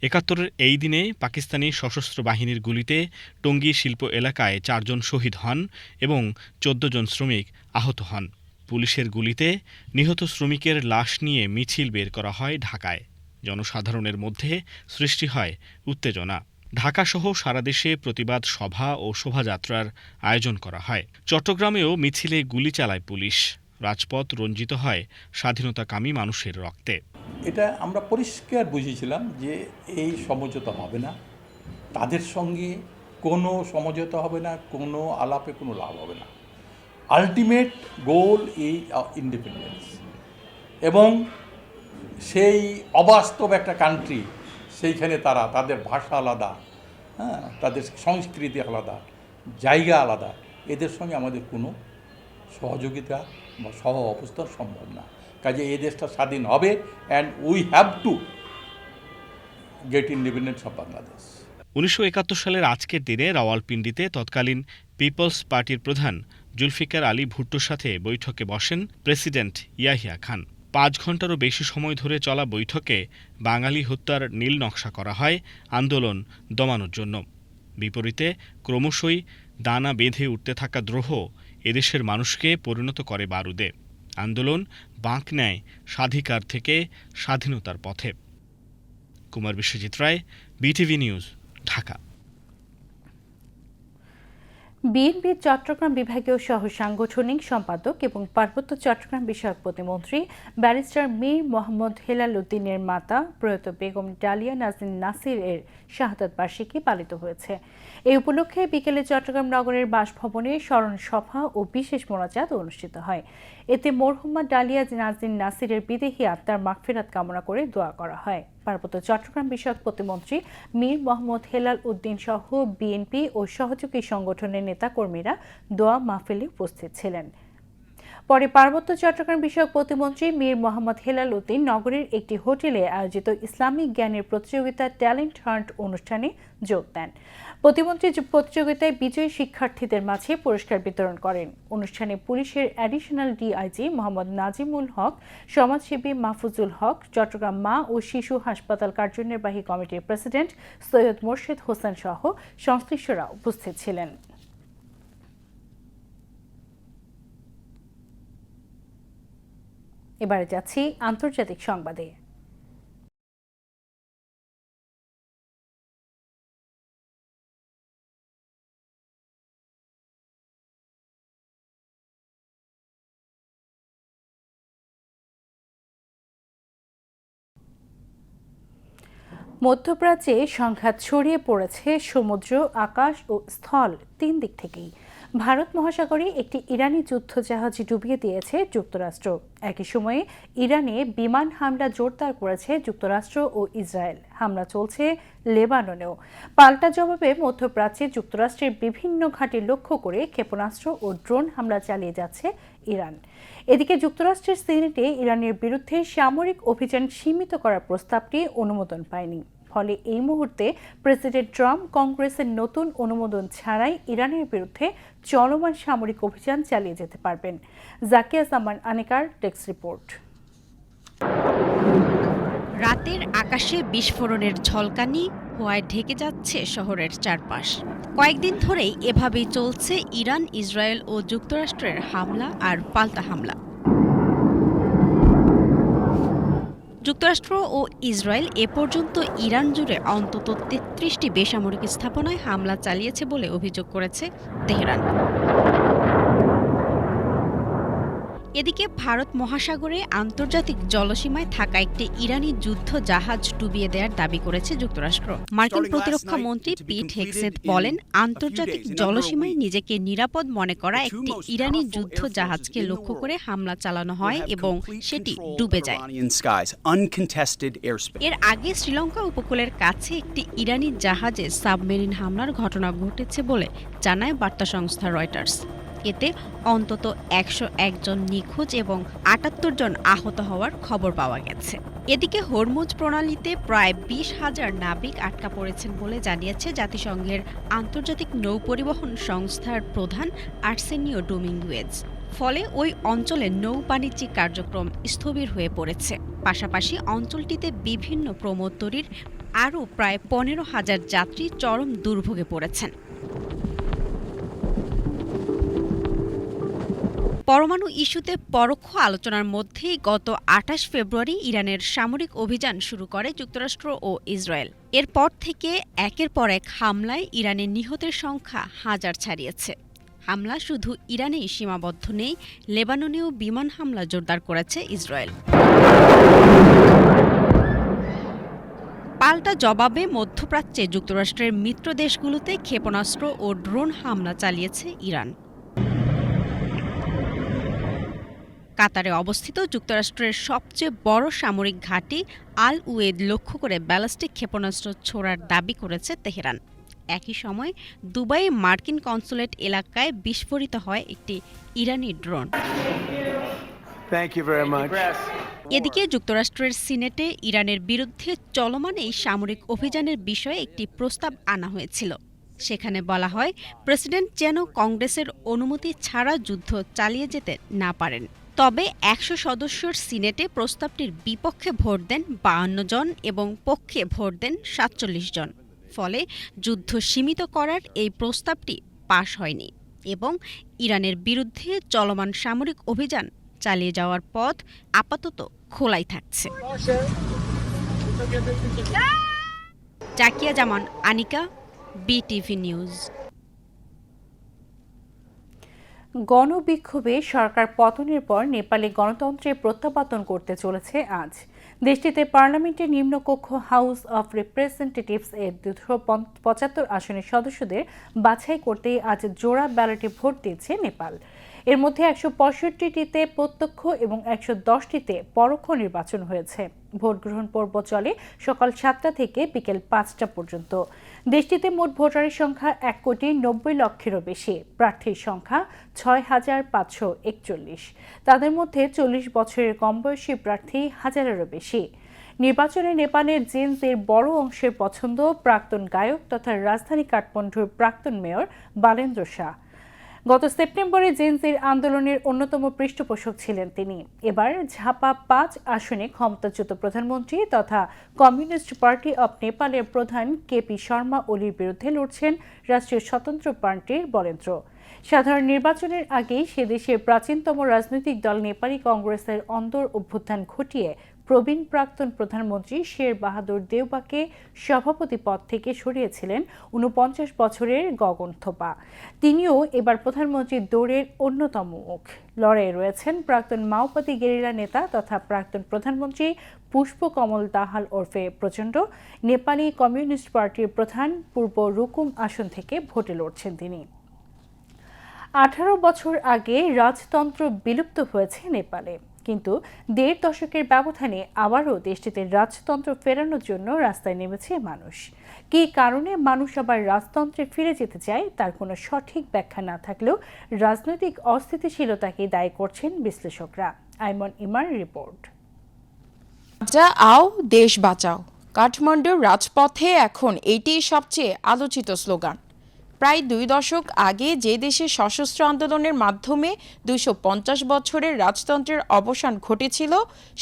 71-এর এই দিনে পাকিস্তানি সশস্ত্র বাহিনীর গুলিতে টঙ্গী শিল্প এলাকায় 4 জন শহীদ হন এবং 14 জন শ্রমিক আহত হন। পুলিশের গুলিতে নিহত শ্রমিকের লাশ নিয়ে মিছিল বের করা হয় ঢাকায়। জনসাধারণের মধ্যে সৃষ্টি হয় উত্তেজনা। ঢাকাসহ সারা দেশে প্রতিবাদ সভা ও শোভাযাত্রার আয়োজন করা হয়। চট্টগ্রামেও মিছিলে গুলি চালায় পুলিশ। রাজপথ রঞ্জিত হয় স্বাধীনতাকামী মানুষের রক্তে। এটা আমরা পরিষ্কার বুঝেছিলাম যে এই সমঝোতা হবে না, তাদের সঙ্গে কোনো সমঝোতা হবে না, কোনো আলাপে কোনো লাভ হবে না। আলটিমেট গোল এই ইন্ডিপেন্ডেন্স, এবং সেই অবাস্তব একটা কান্ট্রি, সেইখানে তারা তাদের ভাষা আলাদা, হ্যাঁ, তাদের সংস্কৃতি আলাদা, জায়গা আলাদা, এদের সঙ্গে আমাদের কোনো সহযোগিতা বা সহ অবস্থান সম্ভব না। কাজে এই দেশটা স্বাধীন হবে, and we have to get independence of Bangladesh. 1971 সালের আজকের দিনে রাওয়ালপিন্ডিতে তৎকালীন পিপলস পার্টির প্রধান জুলফিকার আলী ভুট্টোর সাথে বৈঠকে বসেন প্রেসিডেন্ট ইয়াহিয়া খান। 5 ঘণ্টারও বেশি সময় ধরে চলা বৈঠকে বাঙালি হত্যার নীল নকশা করা হয় আন্দোলন দমানোর জন্য। বিপরীতে ক্রমশই দানা বেঁধে উঠতে থাকা দ্রোহ এদেশের মানুষকে পরিণত করে বারুদে। আন্দোলন বাঁক নেয় স্বাধিকার থেকে স্বাধীনতার পথে। কুমার বিশ্বজিৎ রায়, বিটিভি নিউজ, ঢাকা। বিএনপির চট্টগ্রাম বিভাগীয় সহ সাংগঠনিক সম্পাদক এবং পার্বত্য চট্টগ্রাম বিষয়ক প্রতিমন্ত্রী ব্যারিস্টার মীর মোহাম্মদ হেলাল উদ্দিনের মাতা প্রয়াত বেগম ডালিয়া নাজনীন নাসির এর শাহাদাত বার্ষিকী পালিত হয়েছে। এই উপলক্ষে বিকেলে চট্টগ্রাম নগরের বাসভবনে স্মরণ সভা ও বিশেষ মোনাজাত অনুষ্ঠিত হয়। এতে মরহুমা ডালিয়া নাজনীন নাসিরের বিদেহী আত্মার মাগফিরাত কামনা করে দোয়া করা হয়। পার্বত্য চট্টগ্রাম বিষয়ক প্রতিমন্ত্রী মীর মোহাম্মদ হেলাল উদ্দিন সহ বিএনপি ও সহযোগী সংগঠনের নেতাকর্মীরা দোয়া মাহফিলে উপস্থিত ছিলেন। পরে পার্বত্য চট্টগ্রাম বিষয়ক প্রতিমন্ত্রী মীর মোহাম্মদ হেলাল উদ্দিন নগরের একটি হোটেলে আয়োজিত ইসলামিক জ্ঞানের প্রতিযোগিতা ট্যালেন্ট হান্ট অনুষ্ঠানে যোগ দেন। প্রতিমন্ত্রী প্রতিযোগিতায় বিজয়ী শিক্ষার্থীদের মাঝে পুরস্কার বিতরণ করেন। অনুষ্ঠানে পুলিশের অ্যাডিশনাল ডিআইজি মোহাম্মদ নাজিমুল হক, সমাজসেবী মাহফুজুল হক, চট্টগ্রাম মা ও শিশু হাসপাতাল কার্যনির্বাহী কমিটির প্রেসিডেন্ট সৈয়দ মোর্শেদ হোসেন সহ সংশ্লিষ্টরা উপস্থিত ছিলেন। এবারে যাচ্ছি আন্তর্জাতিক সংবাদে। মধ্যপ্রাচ্যে সংঘাত ছড়িয়ে পড়েছে সমুদ্র, আকাশ ও স্থল তিন দিক থেকেই। ভারত মহাসাগরে একটি ইরানি যুদ্ধজাহাজ ডুবিয়ে দিয়েছে যুক্তরাষ্ট্র। একই সময়ে ইরানে বিমান হামলা জোরদার করেছে যুক্তরাষ্ট্র ও ইসরায়েল। হামলা চলছে লেবাননেও। পাল্টা জবাবে মধ্যপ্রাচ্যে যুক্তরাষ্ট্রের বিভিন্ন ঘাঁটি লক্ষ্য করে ক্ষেপণাস্ত্র ও ড্রোন হামলা চালিয়ে যাচ্ছে ইরান। এদিকে যুক্তরাষ্ট্রের সিনেটে ইরানের বিরুদ্ধে সামরিক অভিযান সীমিত করার প্রস্তাবটি অনুমোদন পায়নি। ফলে এই মুহূর্তে প্রেসিডেন্ট ট্রাম্প কংগ্রেসের নতুন অনুমোদন ছাড়াই ইরানের বিরুদ্ধে চলমান সামরিক অভিযান চালিয়ে যেতে পারবেন। জাকিয়া জামান আনিকার ডেস্ক রিপোর্ট। রাতের আকাশে বিস্ফোরণের ঝলকানি হওয়ায় ঢেকে যাচ্ছে শহরের চারপাশ। কয়েকদিন ধরেই এভাবেই চলছে ইরান, ইসরায়েল ও যুক্তরাষ্ট্রের হামলা আর পাল্টা হামলা। যুক্তরাষ্ট্র ও ইসরায়েল এ পর্যন্ত ইরান জুড়ে অন্তত ৩৩টি বেসামরিক স্থাপনায় হামলা চালিয়েছে বলে অভিযোগ করেছে তেহরান। এদিকে ভারত মহাসাগরে আন্তর্জাতিক জলসীমায় থাকা একটি ইরানি যুদ্ধ জাহাজ ডুবিয়ে দেওয়ার দাবি করেছে যুক্তরাষ্ট্র। মার্কিন প্রতিরক্ষা মন্ত্রী পিট হেগসেথ বলেন, আন্তর্জাতিক জলসীমায় নিজেকে নিরাপদ মনে করা একটি ইরানি যুদ্ধ জাহাজকে লক্ষ্য করে হামলা চালানো হয় এবং সেটি ডুবে যায়। এর আগে শ্রীলঙ্কা উপকূলের কাছে একটি ইরানি জাহাজে সাবমেরিন হামলার ঘটনা ঘটেছে বলে জানায় বার্তা সংস্থা রয়টার্স। এতে অন্তত ১০১ জন নিখোঁজ এবং ৭৮ জন আহত হওয়ার খবর পাওয়া গেছে। এদিকে হরমুজ প্রণালীতে প্রায় ২০,০০০ নাবিক আটকা পড়েছেন বলে জানিয়েছে জাতিসংঘের আন্তর্জাতিক নৌ পরিবহন সংস্থার প্রধান আর্সেনিও ডোমিঙ্গুয়েজ। ফলে ওই অঞ্চলে নৌ বাণিজ্যিক কার্যক্রম স্থবির হয়ে পড়েছে। পাশাপাশি অঞ্চলটিতে বিভিন্ন প্রমোদ তৈরির আরও প্রায় ১৫,০০০ যাত্রী চরম দুর্ভোগে পড়েছেন। পরমাণু ইস্যুতে পরোক্ষ আলোচনার মধ্যেই গত ২৮ ফেব্রুয়ারি ইরানের সামরিক অভিযান শুরু করে যুক্তরাষ্ট্র ও ইসরায়েল। এরপর থেকে একের পর এক হামলায় ইরানের নিহতের সংখ্যা হাজার ছাড়িয়েছে। হামলা শুধু ইরানেই সীমাবদ্ধ নেই, লেবাননেও বিমান হামলা জোরদার করেছে ইসরায়েল। পাল্টা জবাবে মধ্যপ্রাচ্যে যুক্তরাষ্ট্রের মিত্র দেশগুলোতে ক্ষেপণাস্ত্র ও ড্রোন হামলা চালিয়েছে ইরান। কাতারে অবস্থিত যুক্তরাষ্ট্রের সবচেয়ে বড় সামরিক ঘাঁটি আল উয়েদ লক্ষ্য করে ব্যালিস্টিক ক্ষেপণাস্ত্র ছোড়ার দাবি করেছে তেহরান। একই সময় দুবাইয়ে মার্কিন কনসুলেট এলাকায় বিস্ফোরিত হয় একটি ইরানি ড্রোন। এদিকে যুক্তরাষ্ট্রের সিনেটে ইরানের বিরুদ্ধে চলমান এই সামরিক অভিযানের বিষয়ে একটি প্রস্তাব আনা হয়েছিল। সেখানে বলা হয়, প্রেসিডেন্ট যেন কংগ্রেসের অনুমতি ছাড়া যুদ্ধ চালিয়ে যেতে না পারেন। তবে ১০০ সদস্যের সিনেটে প্রস্তাবটির বিপক্ষে ভোট দেন ৫২ জন এবং পক্ষে ভোট দেন ৪৭ জন। ফলে যুদ্ধ সীমিত করার এই প্রস্তাবটি পাশ হয়নি এবং ইরানের বিরুদ্ধে চলমান সামরিক অভিযান চালিয়ে যাওয়ার পথ আপাতত খোলাই থাকছে। জাকিয়া জামান আনিকা, বিটিভি নিউজ। গণবিক্ষোভে সরকার পতনের পর নেপালে গণতন্ত্রের প্রত্যাবর্তন করতে চলেছে আজ। দেশটিতে পার্লামেন্টের নিম্নকক্ষ হাউস অফ রিপ্রেজেন্টেটিভস এর ২৭৫ আসনের সদস্যদের বাছাই করতে আজ জোড়া ব্যালটে ভোট দিয়েছে নেপাল। এর মধ্যে ১৬৫টিতে প্রত্যক্ষ এবং ১১০টিতে পরোক্ষ নির্বাচন হয়েছে। ভোট গ্রহণ পর্ব চলে সকাল ৭টা থেকে বিকেল ৫টা পর্যন্ত। দেশটিতে মোট ভোটারের সংখ্যা ১,৯০,০০,০০০-এরও বেশি। প্রার্থীর সংখ্যা ৬,৫৪১। তাদের মধ্যে ৪০ বছরের কম বয়সী প্রার্থী ১,০০০-এরও বেশি। নির্বাচনে নেপালের জেনজির বড় অংশের পছন্দ প্রাক্তন গায়ক তথা রাজধানী কাঠমান্ডুর প্রাক্তন মেয়র বালেন্দ্র শাহ। গত সেপ্টেম্বরে জেনজির আন্দোলনের অন্যতম পৃষ্ঠপোষক ছিলেন তিনি। এবার ঝাপা ৫ আসনে ক্ষমতাচ্যুত প্রধানমন্ত্রী তথা কমিউনিস্ট পার্টি অব নেপালের প্রধান কেপি শর্মা ওলির বিরুদ্ধে লড়ছেন রাষ্ট্রীয় স্বতন্ত্র পার্টির বলেন্দ্র। সাধারণ নির্বাচনের আগেই সে দেশের প্রাচীনতম রাজনৈতিক দল নেপালি কংগ্রেসের অন্দর অভ্যুত্থান ঘটিয়ে প্রবীণ প্রাক্তন প্রধানমন্ত্রী শের বাহাদুর দেওবাকে সভাপতি পদ থেকে সরিয়েছিলেন ৪৯ বছরের গগন থোপা। তিনিও এবার প্রধানমন্ত্রীর দৌড়ের অন্যতম মুখ। লড়াইয়ে রয়েছেন প্রাক্তন মাওবাদী গেরিলা নেতা তথা প্রাক্তন প্রধানমন্ত্রী পুষ্পকমল দাহাল ওরফে প্রচণ্ড। নেপালি কমিউনিস্ট পার্টির প্রধান পূর্ব রুকুম আসন থেকে ভোটে লড়ছেন তিনি। 18 বছর আগে রাজতন্ত্র বিলুপ্ত হয়েছে নেপালে, কিন্তু 1.5 দশকের ব্যবধানে আবারও দেশটিতে রাজতন্ত্র ফেরানোর জন্য রাস্তায় নেমেছে মানুষ। কী কারণে মানুষ আবার রাজতন্ত্রে ফিরে যেতে চায় তার কোনো সঠিক ব্যাখ্যা না থাকলেও রাজনৈতিক অস্থিতিশীলতাকে দায়ী করছেন বিশ্লেষকরা। আইমন ইমার রিপোর্ট। আও দেশ বাঁচাও, কাঠমান্ডুর রাজপথে এখন এটিই সবচেয়ে আলোচিত স্লোগান। প্রায় 2 দশক আগে যে দেশে সশস্ত্র আন্দোলনের মাধ্যমে 250 বছরের রাজতন্ত্রের অবসান ঘটেছিল,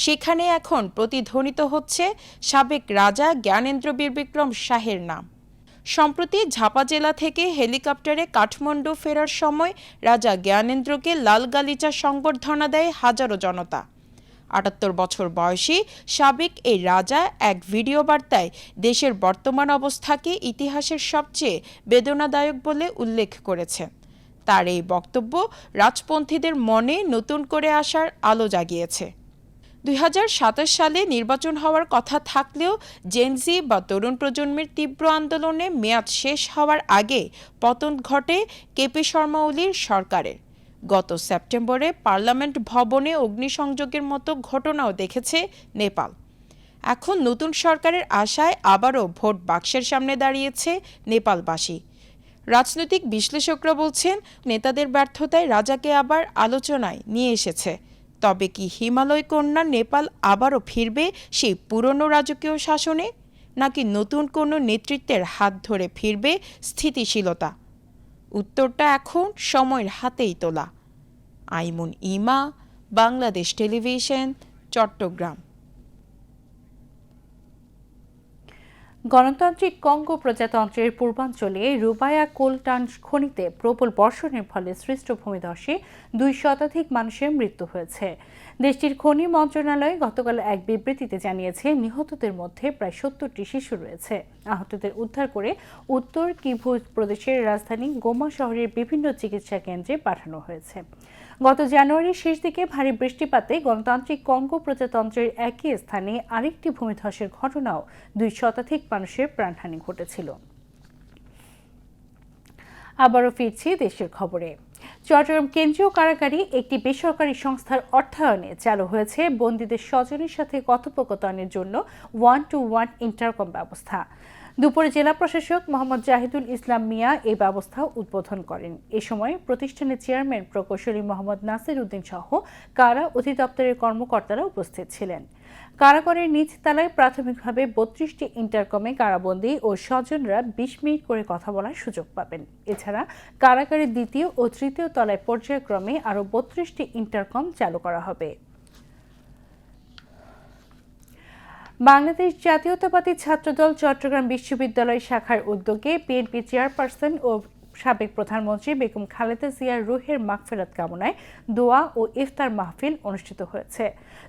সেখানে এখন প্রতিধ্বনিত হচ্ছে সাবেক রাজা জ্ঞানেন্দ্র বীরবিক্রম শাহের নাম। সম্প্রতি ঝাপা জেলা থেকে হেলিকপ্টারে কাঠমান্ডু ফেরার সময় রাজা জ্ঞানেন্দ্রকে লাল গালিচা সংবর্ধনা দেয় হাজারো জনতা। 78 বছর বয়সী সাবেক এই রাজা এক ভিডিও বার্তায় দেশের বর্তমান অবস্থাকে ইতিহাসের সবচেয়ে বেদনাদায়ক বলে উল্লেখ করেছে। তার এই বক্তব্য রাজপন্থীদের মনে নতুন করে আসার আলো জাগিয়েছে। 2027 সালে নির্বাচন হওয়ার কথা থাকলেও জেনজি বা তরুণ প্রজন্মের তীব্র আন্দোলনে মেয়াদ শেষ হওয়ার আগে পতন ঘটে কেপি শর্মা ওলির সরকারের। গত সেপ্টেম্বরে পার্লামেন্ট ভবনে অগ্নিসংযোগের মতো ঘটনাও দেখেছে নেপাল। এখন নতুন সরকারের আশায় আবারও ভোট বাক্সের সামনে দাঁড়িয়েছে নেপালবাসী। রাজনৈতিক বিশ্লেষকরা বলছেন, নেতাদের ব্যর্থতায় রাজাকে আবার আলোচনায় নিয়ে এসেছে। তবে কি হিমালয় কন্যা নেপাল আবারও ফিরবে সেই পুরনো রাজকীয় শাসনে, নাকি নতুন কোনো নেতৃত্বের হাত ধরে ফিরবে স্থিতিশীলতা? উত্তরটা এখন সময়ের হাতেই তোলা। আইমুন ইমা, বাংলাদেশ টেলিভিশন, চট্টগ্রাম। গণতান্ত্রিক কঙ্গো প্রজাতন্ত্রের পূর্বাঞ্চলে রুবায়া কোলটান খনিতে প্রবল বর্ষণের ফলে সৃষ্ট ভূমিধসে 2 শতাধিক মানুষের মৃত্যু হয়েছে। দেশটির খনি মন্ত্রণালয় গতকাল এক বিবৃতিতে জানিয়েছে, নিহতদের মধ্যে প্রায় 70টি শিশু রয়েছে। আহতদের উদ্ধার করে উত্তর কিভু প্রদেশের রাজধানী গোমা শহরের বিভিন্ন চিকিৎসা কেন্দ্রে পাঠানো হয়েছে। গত জানুয়ারির শেষ দিকে ভারী বৃষ্টিপাতে গণতান্ত্রিক কঙ্গো প্রজাতন্ত্রের একই স্থানে আরেকটি ভূমিধসের ঘটনাও 2 শতাধিক মানুষের প্রাণহানি ঘটেছিল। আবারও ফিরছি দেশের খবরে। চট্টগ্রাম কেন্দ্রীয় কারাগারে একটি বেসরকারি সংস্থার অর্থায়নে চালু হয়েছে বন্দীদের স্বজনের সাথে কথোপকথনের জন্য 1-to-1 ইন্টারকম ব্যবস্থা। দুপুরে জেলা প্রশাসক মোহাম্মদ জাহিদুল ইসলাম মিয়া এই ব্যবস্থা উদ্বোধন করেন। এ সময় প্রতিষ্ঠানের চেয়ারম্যান প্রকৌশলী মোহাম্মদ নাসির উদ্দিন সহ কারা অধিদপ্তরের কর্মকর্তারা উপস্থিত ছিলেন। কারাগারের নিচ তলায় প্রাথমিকভাবে 32টি ইন্টারকমে কারাবন্দী ও স্বজনরা 20 মিনিট করে কথা বলার সুযোগ পাবেন। এছাড়া কারাগারের দ্বিতীয় ও তৃতীয় তলায় পর্যায়ক্রমে আরও 32টি ইন্টারকম চালু করা হবে। বাংলাদেশ জাতীয়তাবাদী ছাত্রদল চট্টগ্রাম বিশ্ববিদ্যালয় শাখার উদ্যোগে বিএনপি চেয়ারপারসন ও সাবেক প্রধানমন্ত্রী বেগম খালেদা জিয়ার রুহের মাগফিরাত কামনায় দোয়া ও ইফতার মাহফিল অনুষ্ঠিত হয়েছে।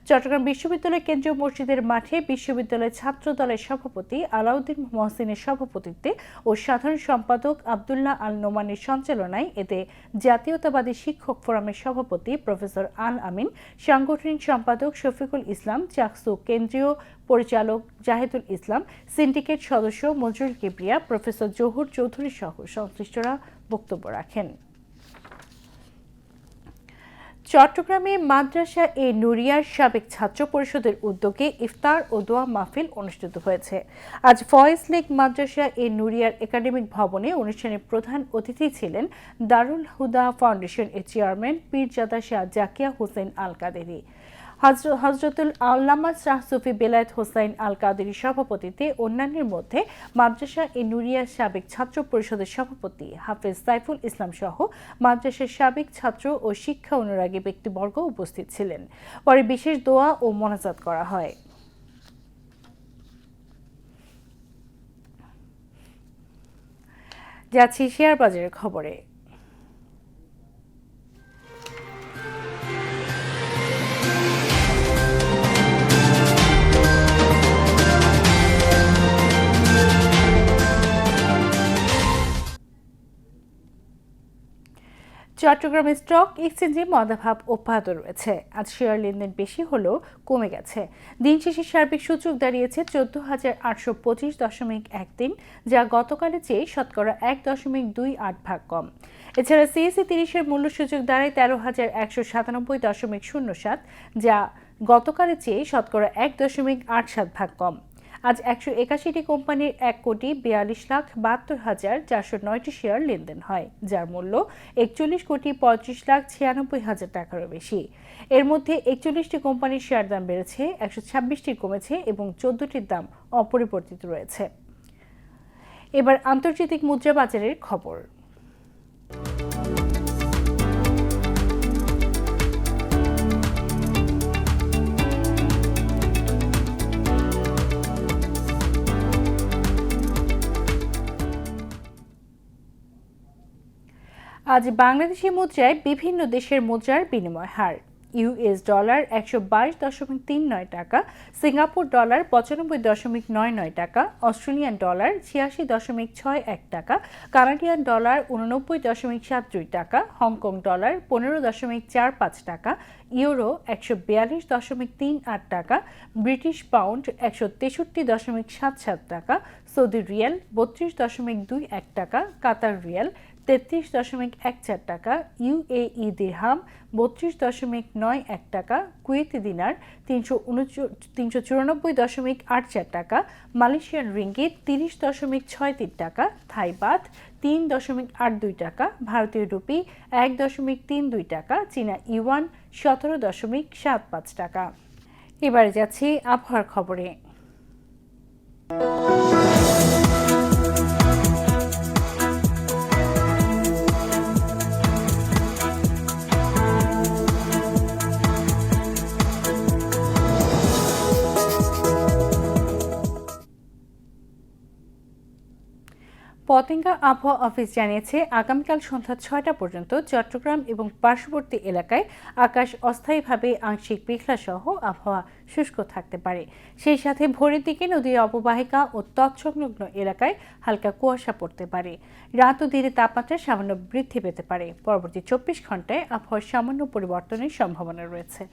চট্টগ্রাম বিশ্ববিদ্যালয় কেন্দ্রীয় মসজিদের মাঠে বিশ্ববিদ্যালয় ছাত্র দলের সভাপতি আলাউদ্দিন মহসিনের সভাপতিত্বে ও সাধারণ সম্পাদক আবদুল্লাহ আল নোমানের সঞ্চালনায় এতে জাতীয়তাবাদী শিক্ষক ফোরামের সভাপতি প্রফেসর আল আমিন, সাংগঠনিক সম্পাদক শফিকুল ইসলাম, চাকসু কেন্দ্রীয় পরিচালক জাহিদুল ইসলাম, সিন্ডিকেট সদস্য মজরুল কিবরিয়া, প্রফেসর জহুর চৌধুরী সহ সংশ্লিষ্টরা বক্তব্য রাখেন। চট্টগ্রামে মাদ্রাসা এ নুরিয়ার সাবেক ছাত্র পরিষদের উদ্যোগে ইফতার ও দোয়া মাহফিল অনুষ্ঠিত হয়েছে। আজ ফয়েজ লেক মাদ্রাসা এ নুরিয়ার একাডেমিক ভবনে অনুষ্ঠানের প্রধান অতিথি ছিলেন দারুল হুদা ফাউন্ডেশন এর চেয়ারম্যান পীরজাদা শাহ জাকিয়া হোসেন আল কাদেরী। হজরতুল আল্লামা শাহ সুফি বেলায়েত হোসাইন আল কাদেরীর সভাপতিত্বে অন্যান্যের মধ্যে মাদ্রাসা এ নুরিয়া সাবেক ছাত্র পরিষদের সভাপতি হাফেজ সাইফুল ইসলাম সহ মাদ্রাসার সাবেক ছাত্র ও শিক্ষা অনুরাগী ব্যক্তিবর্গ উপস্থিত ছিলেন। পরে বিশেষ দোয়া ও মোনাজাত করা হয়। যাচ্ছি শেয়ার বাজারের খবরে। চট্টগ্রাম স্টক এক্সচেঞ্জে মন্দাভাব অব্যাহত রয়েছে। আজ শেয়ার লেনদেন বেশি হলেও কমে গেছে। দিন শেষে সার্বিক সূচক দাঁড়িয়েছে 14,825.13, যা গতকালের চেয়ে শতকরা 1.28 কম। এছাড়া সিএসই 30-এর মূল্য সূচক দাঁড়ায় 13,197.07, যা গতকালের চেয়ে শতকরা 1.87 কম। আজ 181টি কোম্পানির 1,42,72,409টি শেয়ার লেনদেন হয়, যার মূল্য 41,35,96,000 টাকারও বেশি। এর মধ্যে 41টি কোম্পানির শেয়ার দাম বেড়েছে, 126টির কমেছে এবং 14টির দাম অপরিবর্তিত রয়েছে। এবার আন্তর্জাতিক মুদ্রা বাজারের খবর। আজ বাংলাদেশি মুদ্রায় বিভিন্ন দেশের মুদ্রার বিনিময় হার। ইউএস ডলার 122.39 টাকা, সিঙ্গাপুর ডলার 95.99 টাকা, অস্ট্রেলিয়ান ডলার 86.61 টাকা, কানাডিয়ান ডলার 89.72 টাকা, হংকং ডলার 15.45 টাকা, ইউরো 142.38 টাকা, ব্রিটিশ পাউন্ড 163.77 টাকা, সৌদি রিয়াল 32.21 টাকা, কাতার রিয়াল 33.14 টাকা, ইউএই দিরহাম 32.91 টাকা, কুয়েতি দিনার 394.84 টাকা, মালয়েশিয়ান রিঙ্গিত 30.63 টাকা, থাই বাথ 3.82 টাকা, ভারতীয় রুপি 1.32 টাকা, চীনা ইউয়ান 17.75 টাকা। এবারে যাচ্ছি আবহাওয়ার খবরে। পতেঙ্গা আবহাওয়া অফিস জানিয়েছে, আগামীকাল সন্ধ্যা 6টা পর্যন্ত চট্টগ্রাম এবং পার্শ্ববর্তী এলাকায় আকাশ অস্থায়ীভাবে আংশিক মেঘলা সহ আবহাওয়া শুষ্ক থাকতে পারে। সেই সাথে ভোরের দিকে নদীর অববাহিকা ও তৎসংলগ্ন এলাকায় হালকা কুয়াশা পড়তে পারে। রাত ও দিনে তাপমাত্রা সামান্য বৃদ্ধি পেতে পারে। পরবর্তী 24 ঘন্টায় আবহাওয়ার সামান্য পরিবর্তনের সম্ভাবনা রয়েছে।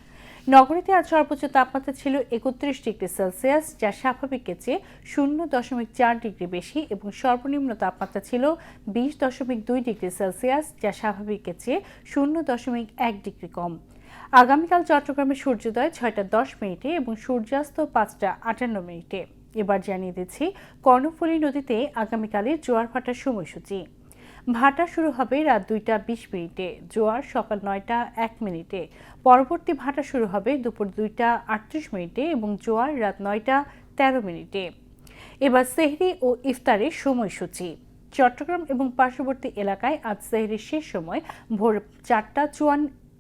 নগরীতে আজ সর্বোচ্চ তাপমাত্রা ছিল 31 ডিগ্রি সেলসিয়াস, যা স্বাভাবিকের চেয়ে 0.4 ডিগ্রি বেশি, এবং সর্বনিম্ন তাপমাত্রা ছিল 20.2 ডিগ্রি সেলসিয়াস, যা স্বাভাবিকের চেয়ে 0.1 ডিগ্রি কম। আগামীকাল চট্টগ্রামে সূর্যোদয় 6টা 10 মিনিটে এবং সূর্যাস্ত 5টা 58 মিনিটে। এবার জানিয়ে দিচ্ছি কর্ণফুলী নদীতে আগামীকালের জোয়ার ভাটার সময়সূচি। ভাটা শুরু হবে রাত 2টা 20 মিনিটে, জোয়ার সকাল 9টা 1 মিনিটে। পরবর্তী ভাটা শুরু হবে দুপুর 2টা 38 মিনিটে এবং জোয়ার রাত 9টা 13 মিনিটে। এবার সেহরি ও ইফতারের সময়সূচি। চট্টগ্রাম এবং পার্শ্ববর্তী এলাকায় আজ সেহরির শেষ সময় ভোর 4টা